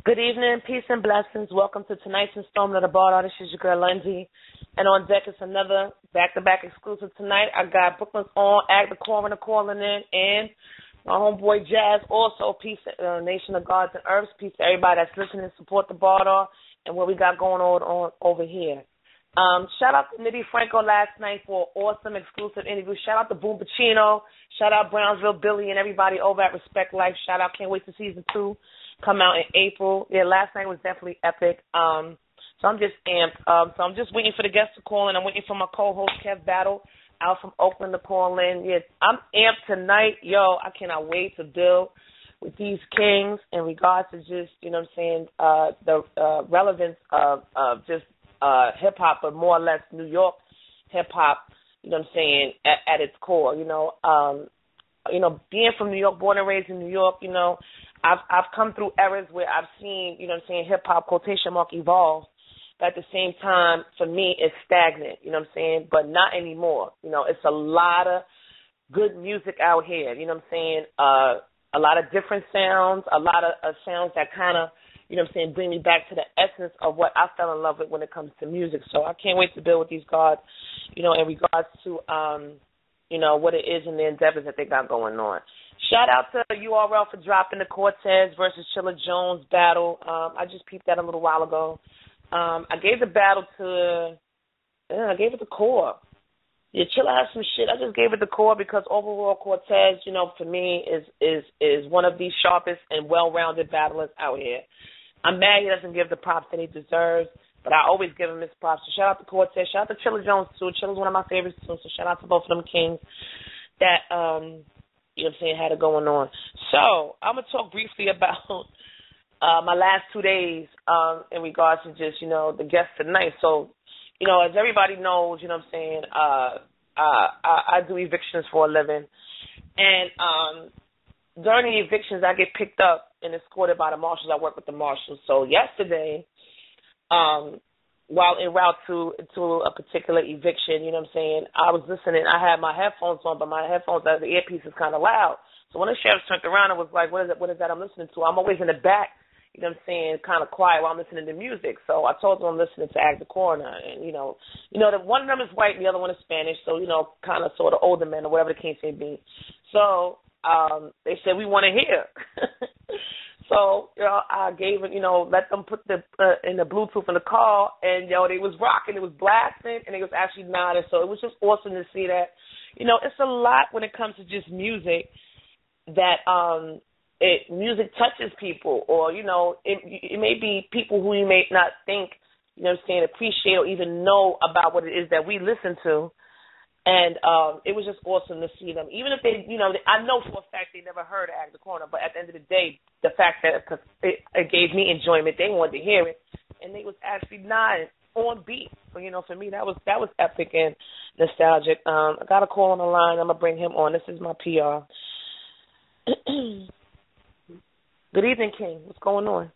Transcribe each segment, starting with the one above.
Good evening, peace and blessings. Welcome to tonight's installment of The Bard Artist. This is your girl, Lindsay. And on deck is another back-to-back exclusive tonight. I got Brooklyn's on, the Coroner calling in, and my homeboy Jazz also. Peace, Nation of Gods and Earths. Peace to everybody that's listening. Support The Bard Art and what we got going on over here. Shout out to Nitty Franco last night for an awesome exclusive interview. Shout out to Boom Pacino. Shout out Brownsville Billy and everybody over at Respect Life. Shout out. Can't wait to season 2. Come out in April. Yeah, last night was definitely epic. So I'm just amped. So I'm just waiting for the guests to call in. I'm waiting for my co-host Kev Battle out from Oakland to call in. Yeah, I'm amped tonight. Yo, I cannot wait to deal with these kings in regards to just, you know what I'm saying, the relevance of just hip-hop, but more or less New York hip-hop, you know what I'm saying, at its core. You know, being from New York, born and raised in New York, you know, I've come through eras where I've seen, you know what I'm saying, hip-hop, quotation mark, evolve. But at the same time, for me, it's stagnant, you know what I'm saying, but not anymore. You know, it's a lot of good music out here, you know what I'm saying, a lot of different sounds, a lot of sounds that kind of, you know what I'm saying, bring me back to the essence of what I fell in love with when it comes to music. So I can't wait to build with these guys, you know, in regards to, you know, what it is and the endeavors that they got going on. Shout out to URL for dropping the Cortez versus Chilla Jones battle. I just peeped that a little while ago. I gave the battle to, I gave it to Core. Yeah, Chilla has some shit. I just gave it to Core because overall Cortez, you know, for me is one of the sharpest and well-rounded battlers out here. I'm mad he doesn't give the props that he deserves, but I always give him his props. So shout out to Cortez. Shout out to Chilla Jones, too. Chilla's one of my favorites, too, so shout out to both of them kings that, you know what I'm saying, had it going on. So I'm going to talk briefly about my last 2 days in regards to just, you know, the guests tonight. So, you know, as everybody knows, you know what I'm saying, I do evictions for a living. And during the evictions, I get picked up and escorted by the marshals. I work with the marshals. So yesterday, while en route to a particular eviction, you know what I'm saying, I was listening. I had my headphones on, but my headphones, the earpiece is kind of loud. So when the sheriff turned around, I was like, what is that I'm listening to? I'm always in the back, you know what I'm saying, kind of quiet while I'm listening to music. So I told them I'm listening to the Coroner. And, you know, one of them is white, the other one is Spanish. So, you know, kind of sort of older men or whatever the case may be. So they said, we want to hear. So, you know, I gave it, you know, let them put in the Bluetooth in the car, and, you know, they was rocking, it was blasting, and they was actually nodding. So it was just awesome to see that. You know, it's a lot when it comes to just music that music touches people, or, you know, it may be people who you may not think, you know what I'm saying, appreciate or even know about what it is that we listen to. And it was just awesome to see them. Even if they, you know, I know for a fact they never heard of the Coroner, but at the end of the day, the fact that it gave me enjoyment, they wanted to hear it, and they was actually nodding on beat. So, you know, for me, that was epic and nostalgic. I got a call on the line. I'm going to bring him on. This is my PR. Good evening, King. What's going on?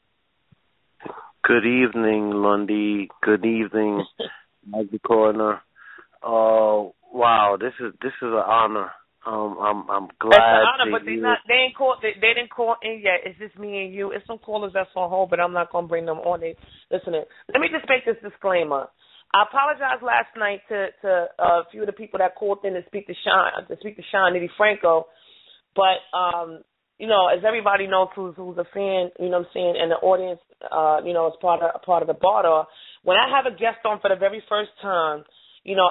Good evening, Lundy. Good evening, the Coroner. Oh, wow! This is an honor. I'm glad. It's an honor, but they didn't call in yet. It's just me and you. It's some callers that's on hold, but I'm not gonna bring them on. Listening. Let me just make this disclaimer. I apologize last night to a few of the people that called in to speak to Sean Nitty Franco, but you know, as everybody knows who's a fan, you know what I'm saying, and the audience, you know, is part of the barter. When I have a guest on for the very first time, you know,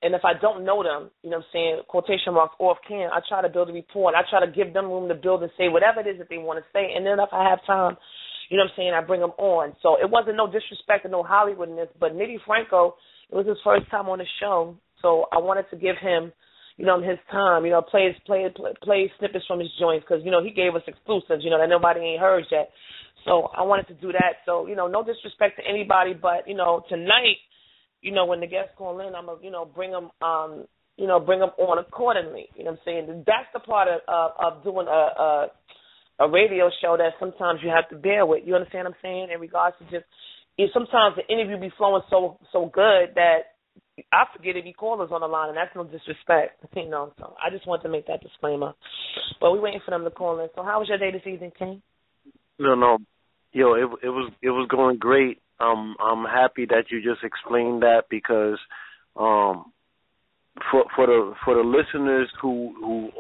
and if I don't know them, you know what I'm saying, quotation marks off can, I try to build a rapport. I try to give them room to build and say whatever it is that they want to say. And then if I have time, you know what I'm saying, I bring them on. So it wasn't no disrespect and no Hollywoodness, but Nitty Franco, it was his first time on the show. So I wanted to give him, you know, his time, you know, play snippets from his joints because, you know, he gave us exclusives, you know, that nobody ain't heard yet. So I wanted to do that. So, you know, no disrespect to anybody, but, you know, tonight, you know, when the guests call in, I'm going to, you know, bring them on accordingly. You know what I'm saying? That's the part of doing a radio show that sometimes you have to bear with. You understand what I'm saying? In regards to just, sometimes the interview be flowing so good that I forget if he callers on the line, and that's no disrespect, you know. So I just want to make that disclaimer. But we're waiting for them to call in. So how was your day this evening, King? No, Yo, it was going great. I'm happy that you just explained that because for the listeners who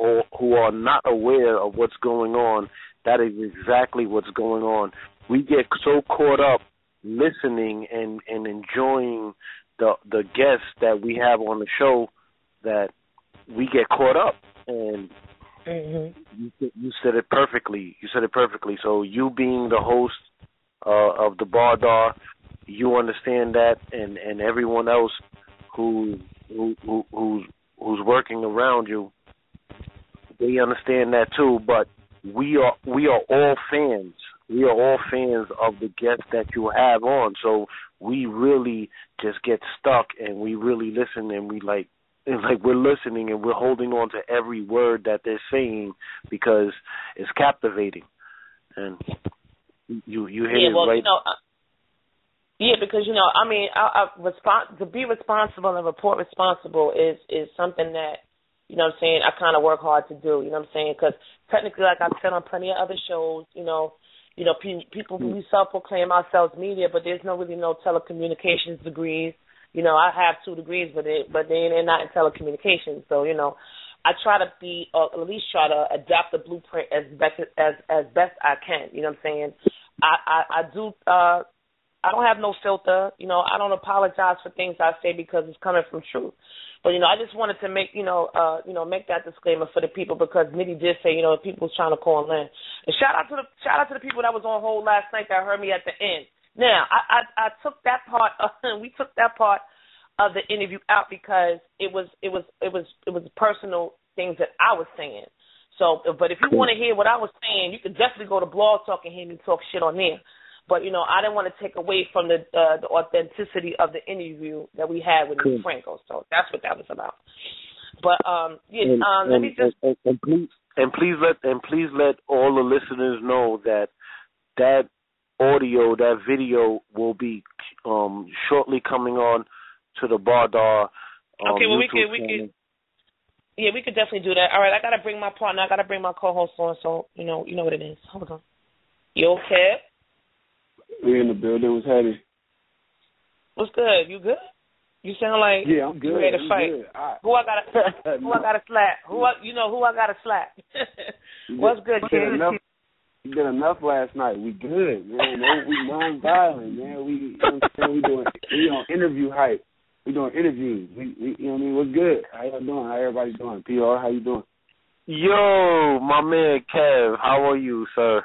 are not aware of what's going on, that is exactly what's going on. We get so caught up listening and enjoying the guests that we have on the show that we get caught up. And you said it perfectly. You said it perfectly. So you being the host of the Bardar, you understand that, and everyone else who's working around you, they understand that too. But we are all fans. We are all fans of the guests that you have on. So we really just get stuck and we really listen and it's like we're listening and we're holding on to every word that they're saying because it's captivating. And you hit it right. Because I mean, to be responsible and report responsible is something that what I'm saying, I kind of work hard to do. What I'm saying, because technically, like I've said on plenty of other shows, people we self-proclaim ourselves media, but there's really no telecommunications degrees. I have 2 degrees, but they're not in telecommunications. So I try to be, or at least try to adapt the blueprint as best I can. You know what I'm saying? I do. I don't have no filter. I don't apologize for things I say because it's coming from truth. But I just wanted to make make that disclaimer for the people because Nitty did say people was trying to call in. And shout out to the people that was on hold last night that heard me at the end. Now I took that part. We took that part of the interview out because it was personal things that I was saying. So, but if you want to hear what I was saying, you can definitely go to Blog Talk and hear me talk shit on there. But I didn't want to take away from the authenticity of the interview that we had with Nick Franco. So that's what that was about. But let me just please let all the listeners know that audio, that video will be shortly coming on to the Bardar. Okay, well YouTube we could definitely do that. All right, I gotta bring my partner. I gotta bring my co-host on. So you know what it is. Hold on. You okay? We in the building. What's happening? What's good? You good? You sound like I'm good. You ready to fight? Right. Who I gotta slap? Who I gotta slap? What's good, kid? You did enough last night. We good, man. We non-violent, man. We on interview hype. We doing interviews. We you know what I mean? What's good? How y'all doing? How everybody doing? PR, how you doing? Yo, my man Kev, how are you, sir?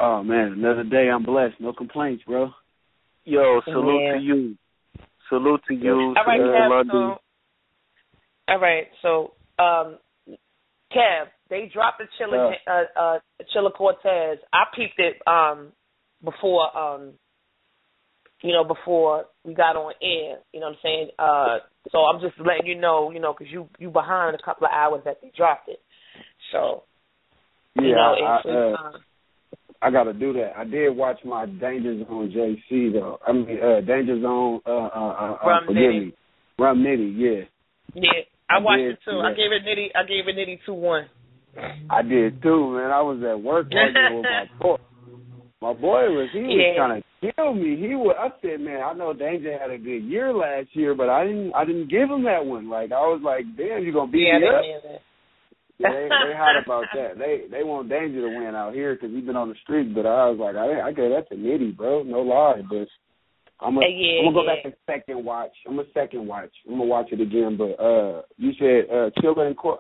Oh man, another day. I'm blessed. No complaints, bro. Yo, salute to you. Salute to you. All right, Kev. All right, so Kev, they dropped the Chilla Cortez. I peeped it before before we got on air. You know what I'm saying? So I'm just letting you know, because you behind a couple of hours that they dropped it. So I got to do that. I did watch my Danger Zone JC though. I mean Danger Zone. Forgive me. Rum Nitty, yeah. Yeah, I watched it too. Yeah. I gave it Nitty 2-1. I did too, man. I was at work arguing with my boy. My boy was trying to kill me. I said, man, I know Danger had a good year last year, but I didn't give him that one. Like I was like, damn, you gonna beat me up? They hot about that. They want Danger to win out here because he's been on the street. But I was like, I gave that to Nitty, bro. No lie, but I'm gonna go back and second watch. I'm gonna watch it again. But you said Chilla and Court.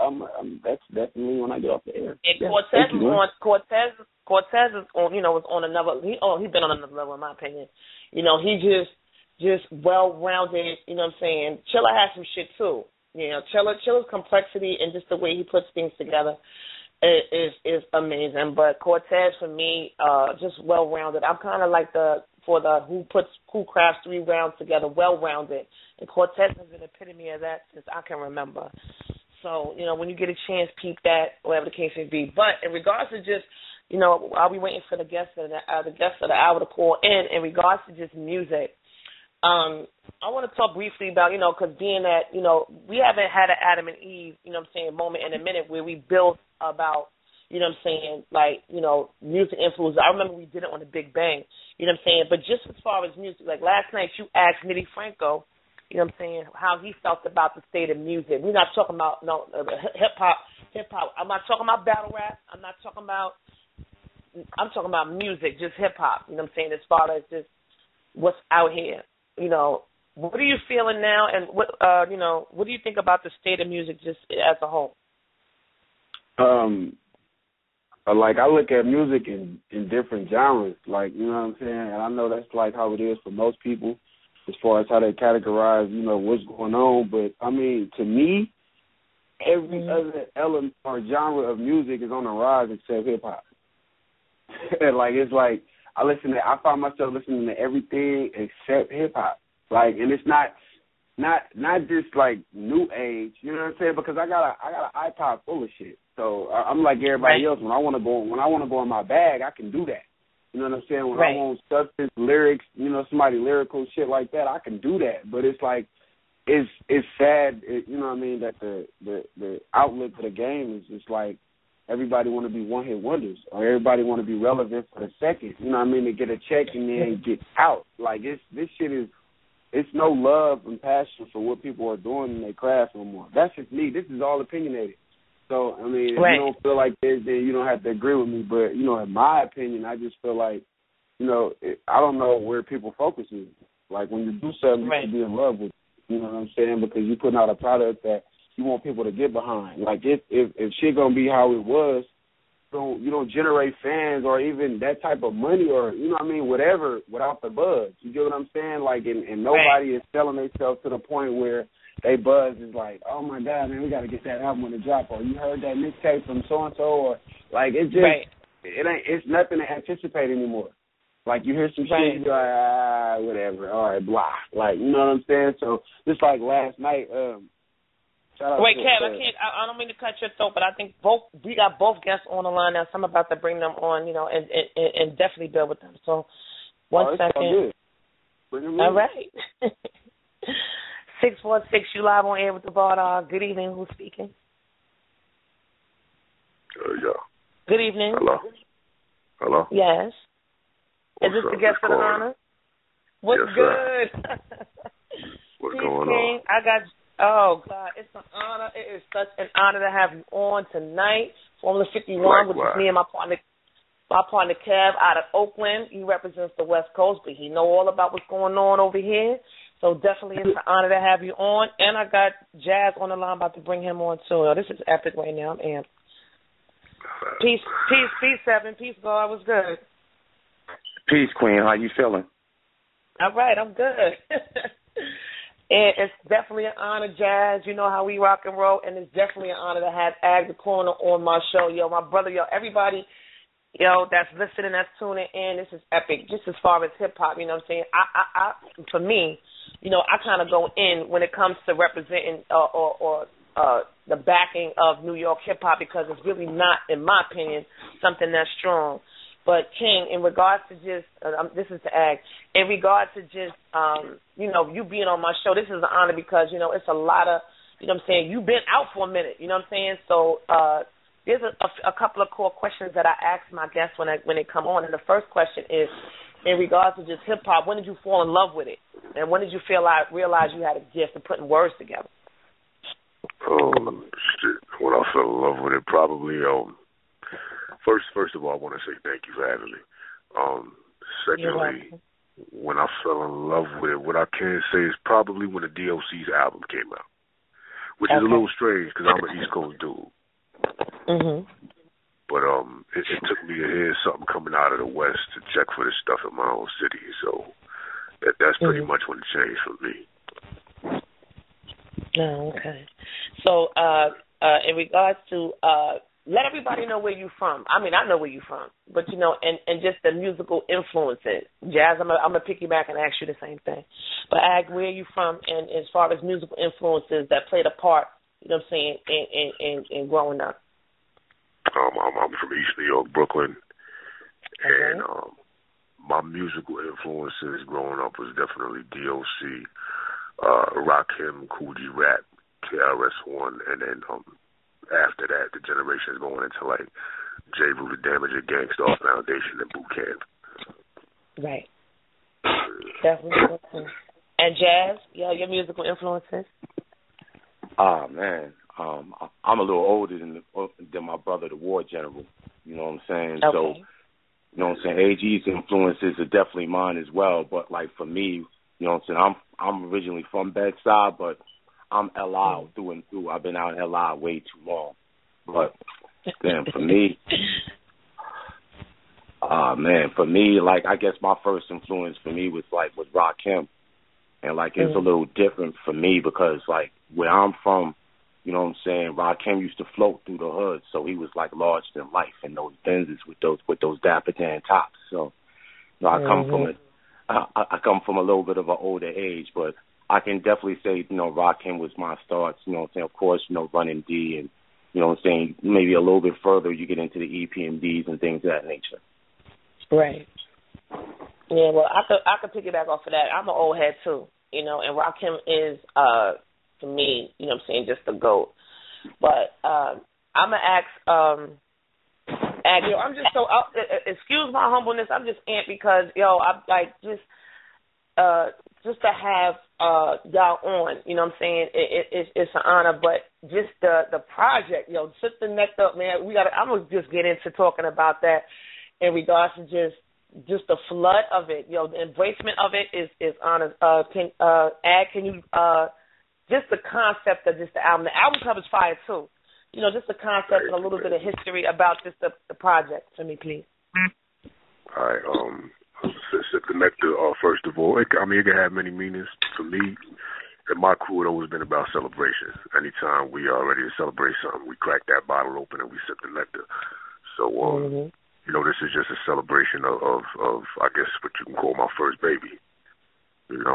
That's definitely when I get off the air. And Cortez is on. Was on another. He's been on another level in my opinion. He just well rounded. You know what I'm saying? Chilla has some shit too. Chilla's complexity and just the way he puts things together is amazing. But Cortez for me, just well rounded. I'm kind of like who crafts 3 rounds together, well rounded. And Cortez is an epitome of that since I can remember. So when you get a chance, peep that, whatever the case may be. But in regards to just I'll be waiting for the guests of the hour to call in regards to just music. I want to talk briefly about, because being that, we haven't had an Adam and Eve, moment in a minute where we built about, you know what I'm saying, like, you know, music influence. I remember we did it on the Big Bang, you know what I'm saying? But just as far as music, like last night you asked Nitty Franco, you know what I'm saying, how he felt about the state of music. We're not talking about, hip-hop. I'm not talking about battle rap. I'm talking about music, just hip-hop, you know what I'm saying, as far as just what's out here. You know, what are you feeling now, and what do you think about the state of music just as a whole? Like, I look at music in different genres, like, you know what I'm saying? And I know that's like how it is for most people as far as how they categorize, you know, what's going on. But, I mean, to me, every other element or genre of music is on the rise except hip-hop. Like, it's like I find myself listening to everything except hip-hop. Like, and it's not just, like, new age, you know what I'm saying? Because I got an iPod full of shit. So I'm like everybody else. When I want to go in my bag, I can do that. You know what I'm saying? When I want substance, lyrics, you know, somebody lyrical shit like that, I can do that. But it's like, it's sad, you know what I mean, that the outlet for the game is just like everybody want to be one-hit wonders, or everybody want to be relevant for the second. You know what I mean? To get a check and then get out. Like, this shit is, it's no love and passion for what people are doing in their craft no more. That's just me. This is all opinionated. So, I mean, if you don't feel like this, then you don't have to agree with me. But, you know, in my opinion, I just feel like, you know, I don't know where people focus is. Like, when you do something, you should be in love with it. You know what I'm saying? Because you're putting out a product that you want people to get behind. Like, if shit going to be how it was, you don't generate fans or even that type of money or, you know what I mean, whatever, without the buzz. You get what I'm saying? Like, and nobody is selling themselves to the point where they buzz is like, oh, my God, man, we got to get that album on the drop, or you heard that mixtape from so-and-so, or, like, it's just, it's nothing to anticipate anymore. Like, you hear some shit, you be like, whatever, all right, blah. Like, you know what I'm saying? So, just like last night, shout out to Kev, I don't mean to cut your throat, but I think we got both guests on the line now, so I'm about to bring them on, you know, and definitely build with them. So, one second. Bring them in. All right. 646, you live on air with the Bard. Good evening. Who's speaking? Yeah. Good evening. Hello? Yes. Is this the guest of the honor? What's good? What's going on? Oh, God, it's an honor. It is such an honor to have you on tonight. Formula 51, which is me and my partner Kev out of Oakland. He represents the West Coast, but he know all about what's going on over here. So definitely it's an honor to have you on. And I got Jazz on the line, about to bring him on too. This is epic right now. I'm amped. Peace, Seven. Peace, God. What's good? Peace, Queen. How you feeling? All right, I'm good. And it's definitely an honor, Jazz. You know how we rock and roll, and it's definitely an honor to have Ag the Coroner on my show. Yo, my brother, everybody, that's listening, that's tuning in. This is epic, just as far as hip-hop, you know what I'm saying? I for me, I kind of go in when it comes to representing or the backing of New York hip-hop, because it's really not, in my opinion, something that's strong. But, King, in regards to just, this is to Ag, in regards to just, you being on my show, this is an honor because, it's a lot of, what I'm saying, you've been out for a minute, you know what I'm saying? So there's a couple of core questions that I ask my guests when they come on. And the first question is, in regards to just hip-hop, when did you fall in love with it? And when did you realize you had a gift of putting words together? When I fell in love with it, probably, First of all, I want to say thank you for having me. Secondly, when I fell in love with it, what I can say is probably when the DOC's album came out, which is a little strange because I'm an East Coast dude. Mm-hmm. But it took me to hear something coming out of the West to check for this stuff in my own city. So that's pretty much when it changed for me. Oh, okay. So in regards to let everybody know where you're from. I mean, I know where you're from, but, and just the musical influences. Jazz, I'm going to piggyback and ask you the same thing. But, Ag, where are you from, and as far as musical influences that played a part, you know what I'm saying, in growing up? I'm from East New York, Brooklyn, and my musical influences growing up was definitely DOC, Rakim, Cool G Rap, KRS-One, and then after that, the generation is going into like J. Rue the Damager, Gangstar Foundation, and Boot Camp. Right. Definitely. And Jazz, your musical influences? Man, I'm a little older than my brother, the War General. You know what I'm saying? Okay. So, you know what I'm saying? AG's influences are definitely mine as well. But like for me, you know what I'm saying? I'm originally from Bed-Stuy, but I'm LI through and through. I've been out in LI way too long. But damn, for me, for me, like I guess my first influence for me was Rakim. And like it's a little different for me because like where I'm from, you know what I'm saying, Rakim used to float through the hood, so he was like larger than life in those Benzes with those Dapper Dan tops. So you know, I come from a little bit of an older age, but I can definitely say, you know, Rakim was my starts, you know what I'm saying, of course, you know, Running D and you know what I'm saying, maybe a little bit further you get into the EPMDs and things of that nature. Right. Yeah, well, I could piggyback off of that. I'm an old head too, you know, and Rakim is to me, you know what I'm saying, just the GOAT. But I'm gonna ask I'm just so excuse my humbleness. I'm just amped because I'm like just to have y'all on, you know what I'm saying, it's an honor. But just the project, sit the neck up, man. I'm gonna just get into talking about that in regards to just the flood of it, the embracement of it is honest. Can you just the concept of just the album? The album cover's fire too. Just the concept and a little bit of history about just the project for me, please. All right. Sip the Nectar, first of all, it can have many meanings. For me and my crew, it always been about celebration. Anytime we are ready to celebrate something, we crack that bottle open and we sip the nectar. So, this is just a celebration of I guess what you can call my first baby. I'm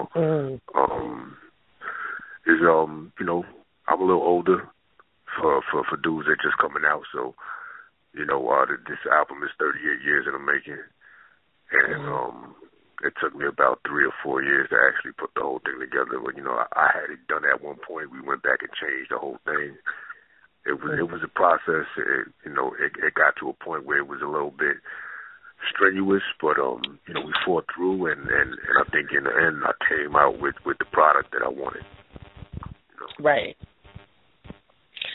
a little older for dudes that just coming out. So, this album is 38 years in the making. And it took me about 3 or 4 years to actually put the whole thing together. But, I had it done at one point. We went back and changed the whole thing. It was a process. It got to a point where it was a little bit strenuous, but we fought through, and I think in the end I came out with the product that I wanted. Right.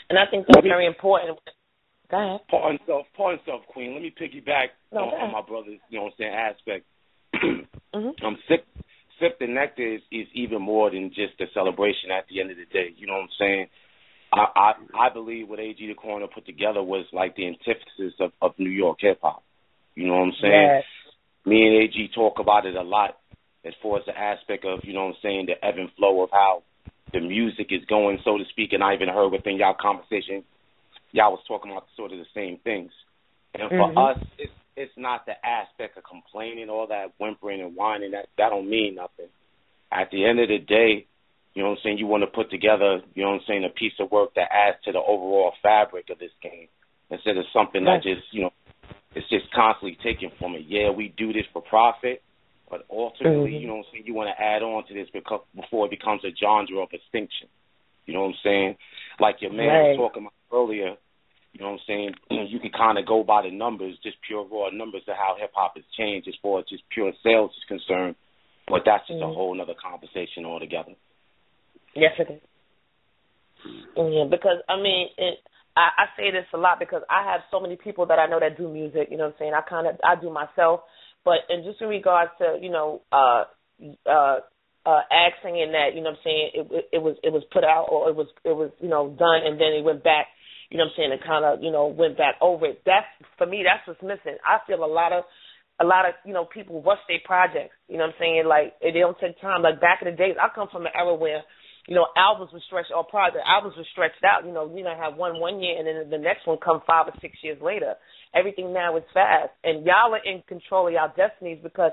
And I think that's very important. Go ahead. Pardon self, Queen. Let me piggyback on my brother's, aspect. Sip the Nectar is even more than just a celebration at the end of the day. You know what I'm saying? I believe what AG the Coroner put together was like the antithesis of New York hip-hop. You know what I'm saying? Yes. Me and AG talk about it a lot as far as the aspect of, the ebb and flow of how the music is going, so to speak, and I even heard within y'all conversation, y'all was talking about sort of the same things. And for us, it's not the aspect of complaining, all that whimpering and whining. That don't mean nothing. At the end of the day, you want to put together, a piece of work that adds to the overall fabric of this game instead of something that just, it's just constantly taken from it. Yeah, we do this for profit, but ultimately, you want to add on to this before it becomes a genre of extinction. You know what I'm saying? Like your man was talking about earlier, you can kind of go by the numbers, just pure raw numbers of how hip-hop has changed as far as just pure sales is concerned, but that's just a whole other conversation altogether. Yes, it is. Yeah, because, I say this a lot because I have so many people that I know that do music, I do myself, but in just in regards to, asking in that, it was put out or it was done and then it went back, and kind of, went back over it. That's, for me, that's what's missing. I feel a lot of people rush their projects, like they don't take time. Like back in the days, I come from an era where, albums were stretched, or albums were stretched out. You have one year and then the next one come 5 or 6 years later. Everything now is fast. And y'all are in control of y'all destinies because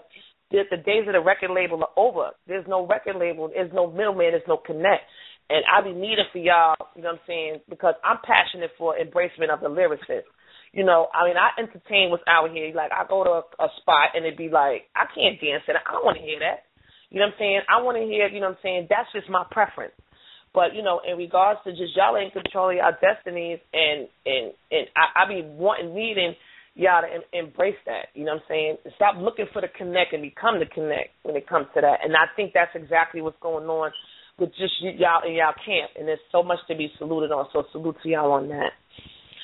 the days of the record label are over. There's no record label. There's no middleman. There's no connect. And I be needing for y'all, because I'm passionate for embracement of the lyricist. I entertain what's out here. Like, I go to a spot and it be like, I can't dance it. I don't want to hear that. I want to hear, that's just my preference. But, in regards to just y'all in control of our destinies and I be needing y'all to embrace that. You know what I'm saying? Stop looking for the connect and become the connect when it comes to that. And I think that's exactly what's going on with just y'all in y'all camp. And there's so much to be saluted on. So salute to y'all on that.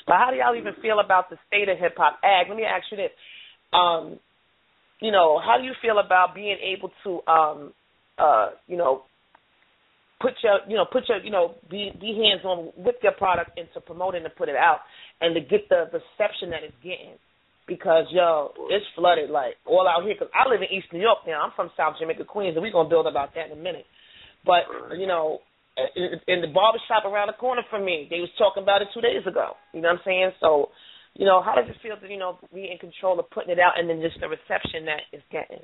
But how do y'all even feel about the state of hip hop? Ag, let me ask you this. You know, how do you feel about being able to, you know, be hands on with your product and to promote it and to put it out and to get the reception that it's getting? Because it's flooded like all out here. Because I live in East New York now. I'm from South Jamaica, Queens, and we're gonna build about that in a minute. But you know, in the barbershop around the corner from me, they was talking about it 2 days ago. You know what I'm saying? So, you know, how does it feel to, you know, be in control of putting it out and then just the reception that it's getting?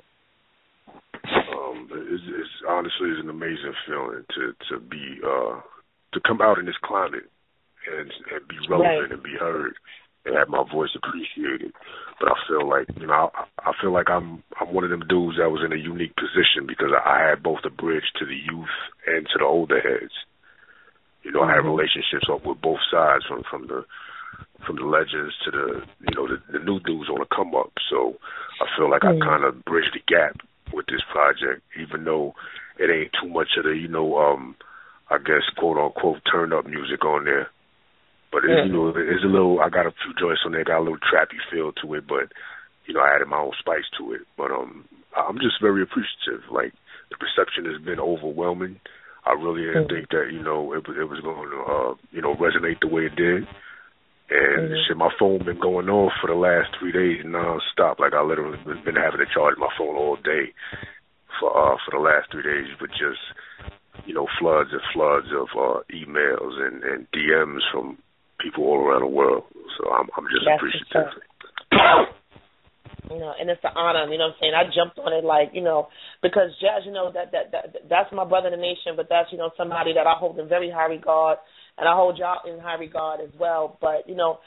It's honestly is an amazing feeling to be to come out in this climate and be relevant and be heard and have my voice appreciated. But I feel like, you know, I feel like I'm one of them dudes that was in a unique position because I had both a bridge to the youth and to the older heads. You know, I had relationships up with both sides from the legends to the new dudes on the come up. So I feel like I kind of bridged the gap with this project, even though it ain't too much of the, you know, I guess quote unquote turn up music on there. But it's, you know, it's a little. I got a few joints on there, got a little trappy feel to it, but you know, I added my own spice to it. But I'm just very appreciative. Like the reception has been overwhelming. I really didn't think that, you know, it was going to you know, resonate the way it did. And shit, my phone been going off for the last 3 days nonstop. Like I literally been having to charge my phone all day for the last 3 days, with just, you know, floods and floods of emails and DMs from people all around the world. So I'm just appreciative. You know, and it's an honor, you know what I'm saying? I jumped on it like, you know, because Jazz, you know, that's my brother in the nation, but that's, you know, somebody that I hold in very high regard, and I hold y'all in high regard as well. But, you know,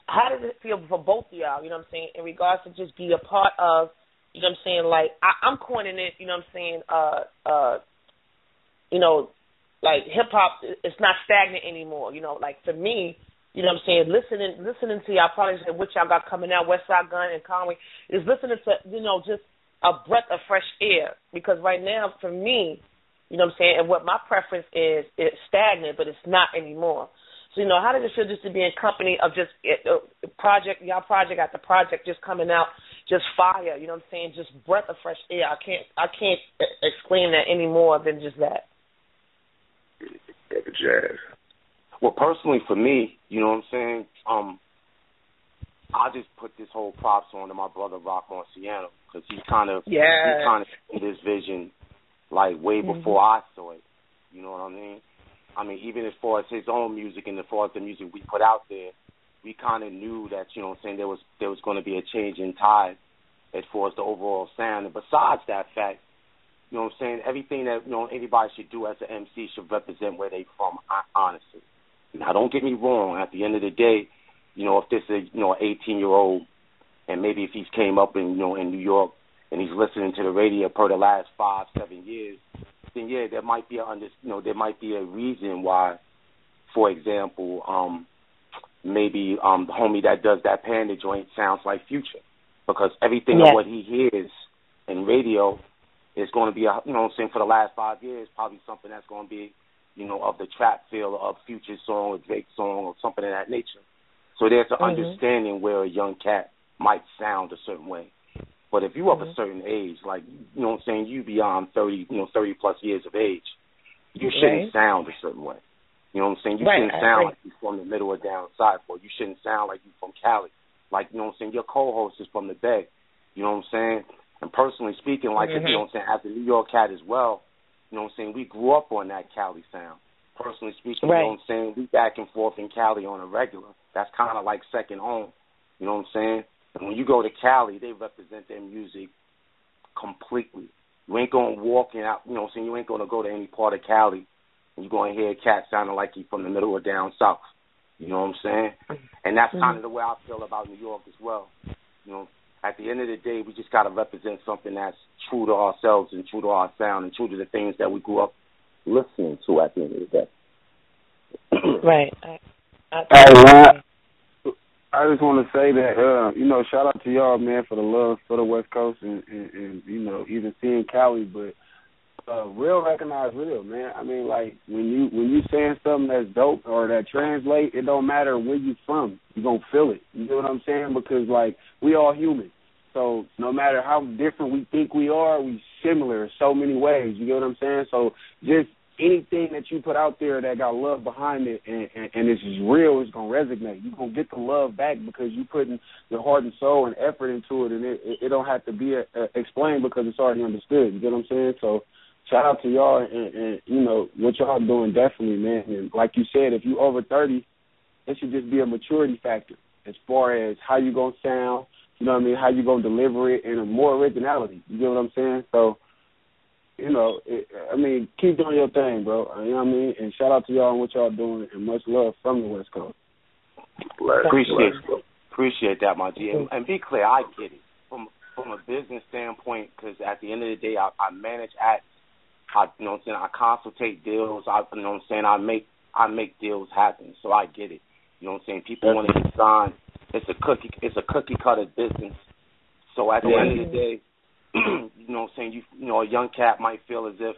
how does it feel for both of y'all, you know what I'm saying, in regards to just be a part of, you know what I'm saying, like, I'm coining it, you know what I'm saying, you know, like hip-hop, it's not stagnant anymore, you know, like for me, you know what I'm saying, listening to y'all products and what y'all got coming out, Westside Gun and Conway, is listening to, you know, just a breath of fresh air. Because right now, for me, you know what I'm saying, and what my preference is, it's stagnant, but it's not anymore. So, you know, how does it feel just to be in company of just y'all project after project just coming out, just fire, you know what I'm saying, just breath of fresh air. I can't explain that any more than just that. Jazz. Well, personally for me, you know what I'm saying, I just put this whole props on to my brother Rock Marciano, because he kind of had this vision like way before I saw it. You know what I mean? I mean, even as far as his own music and as far as the music we put out there, we kind of knew that, you know what I'm saying, there was going to be a change in tide as far as the overall sound. And besides that fact, you know what I'm saying, everything that, you know, anybody should do as an MC should represent where they from, honestly. Now, don't get me wrong. At the end of the day, you know, if this is, you know, an 18-year-old, and maybe if he's came up in, you know, in New York and he's listening to the radio per the last 5-7 years, then yeah, there might be a reason why, for example, maybe the homie that does that Panda joint sounds like Future, because everything of what he hears in radio is going to be, you know what I'm saying, for the last 5 years, probably something that's going to be, you know, of the trap feel of Future's song or Drake's song or something of that nature. So there's an understanding where a young cat might sound a certain way. But if you're of a certain age, like, you know what I'm saying, you beyond 30, you know, 30 plus years of age, you shouldn't sound a certain way. You know what I'm saying? You shouldn't sound like you're from the middle or down south, or you shouldn't sound like you're from Cali. Like, you know what I'm saying, your co-host is from the Bay. You know what I'm saying? And personally speaking, like, you know what I'm saying, as a New York cat as well, you know what I'm saying, we grew up on that Cali sound. Personally speaking, you know what I'm saying, we back and forth in Cali on a regular. That's kind of like second home. You know what I'm saying? And when you go to Cali, they represent their music completely. You ain't going to walk in out, you know what I'm saying, you ain't going to go to any part of Cali and you're going to hear a cat sounding like he's from the middle or down south. You know what I'm saying? And that's kind of the way I feel about New York as well. You know, at the end of the day, we just got to represent something that's true to ourselves and true to our sound and true to the things that we grew up listening to at the end of the day. Right. I just want to say that, shout out to y'all, man, for the love for the West Coast and even seeing Cali, but real recognize real, man. I mean, like, when you saying something that's dope or that translate, it don't matter where you from. You going to feel it. You know what I'm saying? Because, like, we all human. So no matter how different we think we are, we similar in so many ways. You know what I'm saying? So just anything that you put out there that got love behind it and it's just real, it's going to resonate. You're going to get the love back because you putting your heart and soul and effort into it, and it don't have to be explained because it's already understood. You get what I'm saying? So shout out to y'all and what y'all doing definitely, man. And like you said, if you over 30, it should just be a maturity factor as far as how you going to sound, you know what I mean, how you going to deliver it, and more originality. You get what I'm saying? So, keep doing your thing, bro. You know what I mean? And shout out to y'all on what y'all doing, and much love from the West Coast. Appreciate that, my G. And be clear, I get it. From a business standpoint, because at the end of the day, I manage acts. I consultate deals. I make deals happen. So I get it. You know what I'm saying? People want to get signed. It's a cookie cutter business. So at the end of the day, you know what I'm saying, a young cat might feel as if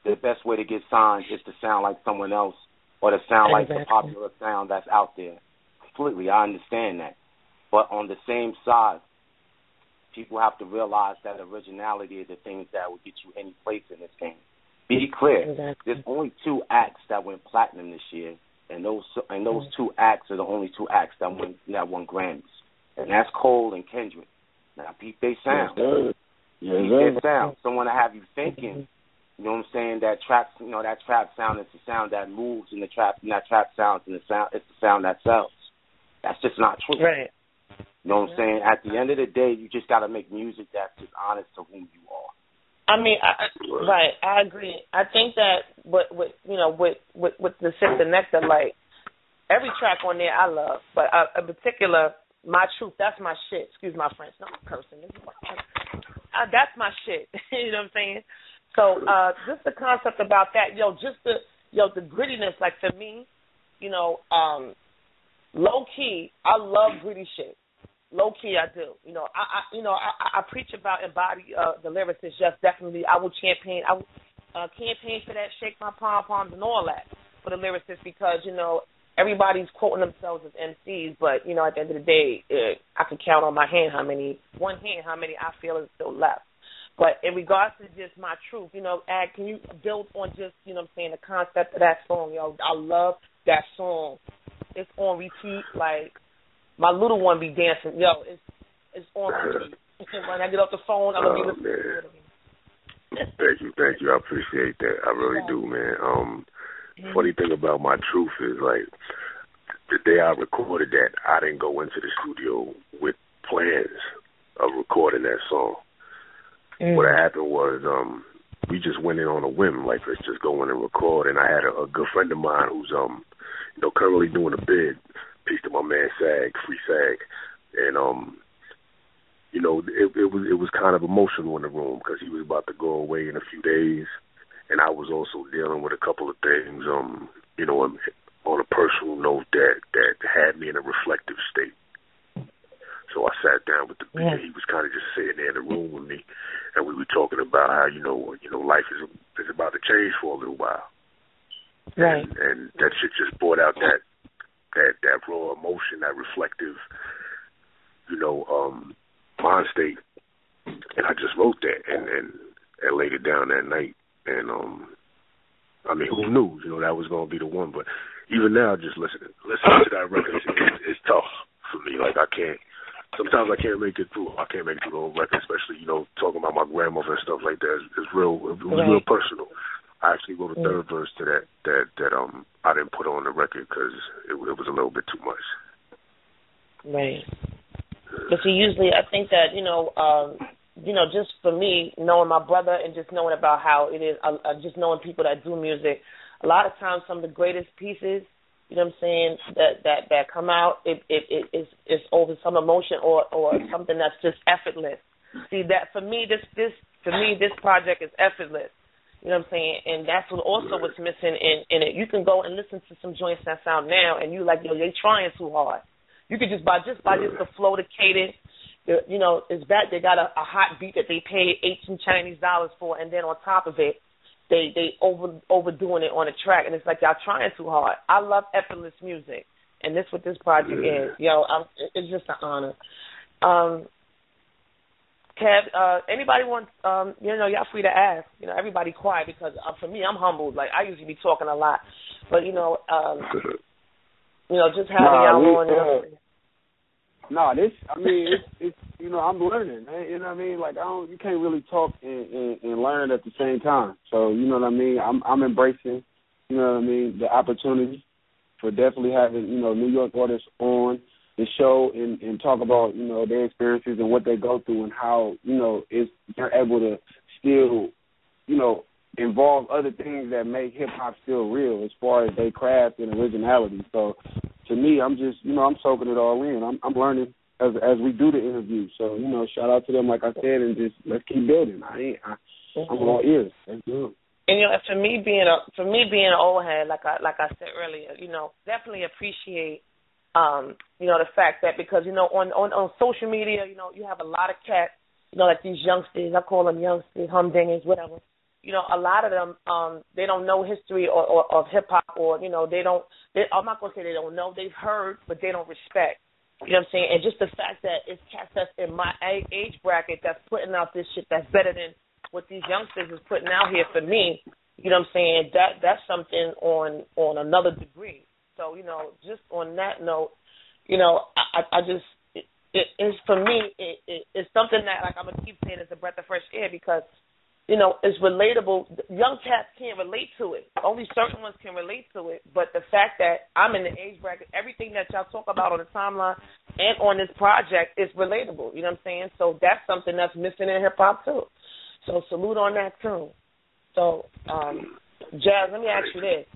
the best way to get signed is to sound like someone else or to sound like the popular sound that's out there. Completely, I understand that. But on the same side, people have to realize that originality is the things that will get you any place in this game. Be clear, there's only 2 acts that went platinum this year, and those 2 acts are the only 2 acts that won Grammys, and that's Cole and Kendrick. Now, peep they sound. Peep their sound. Someone to have you thinking, you know what I'm saying, that trap sound is the sound that moves in the trap, and that trap sound is the sound that sells. That's just not true. Right. You know what I'm saying? At the end of the day, you just got to make music that's just honest to whom you are. I mean, I agree. I think that with the Sip the Nectar, like, every track on there I love, but in particular, My Truth, that's my shit. Excuse my French, not cursing. That's my shit. You know what I'm saying? So just the concept about that, the grittiness, like, for me, low key, I love gritty shit. Low key, I do. I preach about embody the lyricist. Yes, definitely. I will campaign. Campaign for that. Shake my pom-poms and all that for the lyricist because everybody's quoting themselves as MCs, but at the end of the day, I can count on one hand how many I feel is still left. But in regards to just My Truth, Ag, can you build on just the concept of that song? I love that song. It's on repeat, like. My little one be dancing. It's on repeat. When I get off the phone, I'm going to be listening. Thank you. I appreciate that. I really do, man. Funny thing about My Truth is, like, the day I recorded that, I didn't go into the studio with plans of recording that song. What happened was we just went in on a whim, like, let's just go in and record. And I had a good friend of mine who's currently doing a bid. Peace to my man Sag, Free Sag, and it was kind of emotional in the room because he was about to go away in a few days, and I was also dealing with a couple of things, on a personal note that had me in a reflective state. So I sat down with the beat. He was kind of just sitting there in the room with me, and we were talking about how life is about to change for a little while, right? And that shit just brought out that raw emotion, that reflective, mind state. And I just wrote that and laid it down that night. And, who knew, that was going to be the one. But even now, just listening to that record, it's tough for me. Like, sometimes I can't make it through. I can't make it through the whole record, especially, talking about my grandmother and stuff like that. It was real personal. I actually wrote a third verse to that I didn't put on the record because it was a little bit too much. Right. But see, usually I think that, just for me, knowing my brother and just knowing about how it is, just knowing people that do music, a lot of times some of the greatest pieces, you know what I'm saying, that come out, it's over some emotion or something that's just effortless. See, that for me, this project is effortless. You know what I'm saying? And that's what's missing in it. You can go and listen to some joints that sound now, and you like, they trying too hard. You could just by the flow, the cadence, you know, it's bad. They got a hot beat that they paid $18 Chinese for, and then on top of it, they overdoing it on the track, and it's like y'all trying too hard. I love effortless music, and this what this project is. Yo, it's just an honor. Kev, anybody want, you know, y'all free to ask. You know, everybody quiet because for me, I'm humbled. Like, I usually be talking a lot. But, you know, just having y'all on. It's you know, I'm learning, man. You know what I mean? Like, you can't really talk and learn at the same time. So, you know what I mean? I'm embracing, you know what I mean, the opportunity for definitely having, you know, New York artists on the show and talk about, you know, their experiences and what they go through and how, you know, they're able to still, you know, involve other things that make hip-hop still real as far as their craft and originality. So, to me, I'm just, you know, I'm soaking it all in. I'm learning as we do the interview. So, you know, shout out to them, like I said, and just let's keep building. I'm all ears. Let's do it. And, you know, for me being an old head, like I said earlier, you know, definitely appreciate, you know, the fact that because, you know, on social media, you know, you have a lot of cats, you know, like these youngsters, I call them youngsters, humdingers, whatever. You know, a lot of them, they don't know history or of hip-hop or, you know, I'm not going to say they don't know. They've heard, but they don't respect. You know what I'm saying? And just the fact that it's cats that's in my age bracket that's putting out this shit that's better than what these youngsters is putting out here for me, you know what I'm saying? That's something on another degree. So, you know, just on that note, you know, I just, it's for me, it's something that, like, I'm going to keep saying it's a breath of fresh air because, you know, it's relatable. Young cats can't relate to it. Only certain ones can relate to it. But the fact that I'm in the age bracket, everything that y'all talk about on the timeline and on this project is relatable. You know what I'm saying? So that's something that's missing in hip-hop, too. So salute on that, too. So, Jazz, let me ask you this.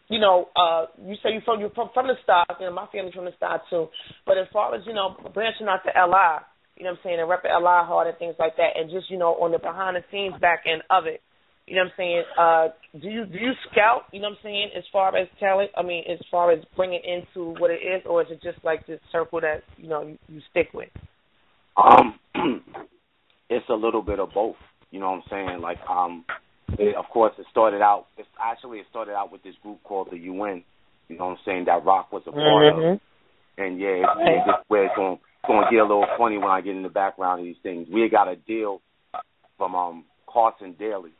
You know, you say you're from the Stars. You know, my family's from the Stars, too. But as far as, you know, branching out to L.I., you know what I'm saying, and repping L.I. hard and things like that, and just, you know, on the behind-the-scenes back end of it, you know what I'm saying, do you scout, you know what I'm saying, as far as talent, as far as bringing into what it is, or is it just like this circle that, you know, you stick with? It's a little bit of both, you know what I'm saying, like, of course, it started out with this group called the UN, you know what I'm saying, that Rock was a part of, and it's where it's going to get a little funny when I get in the background of these things. We got a deal from Carson Daly.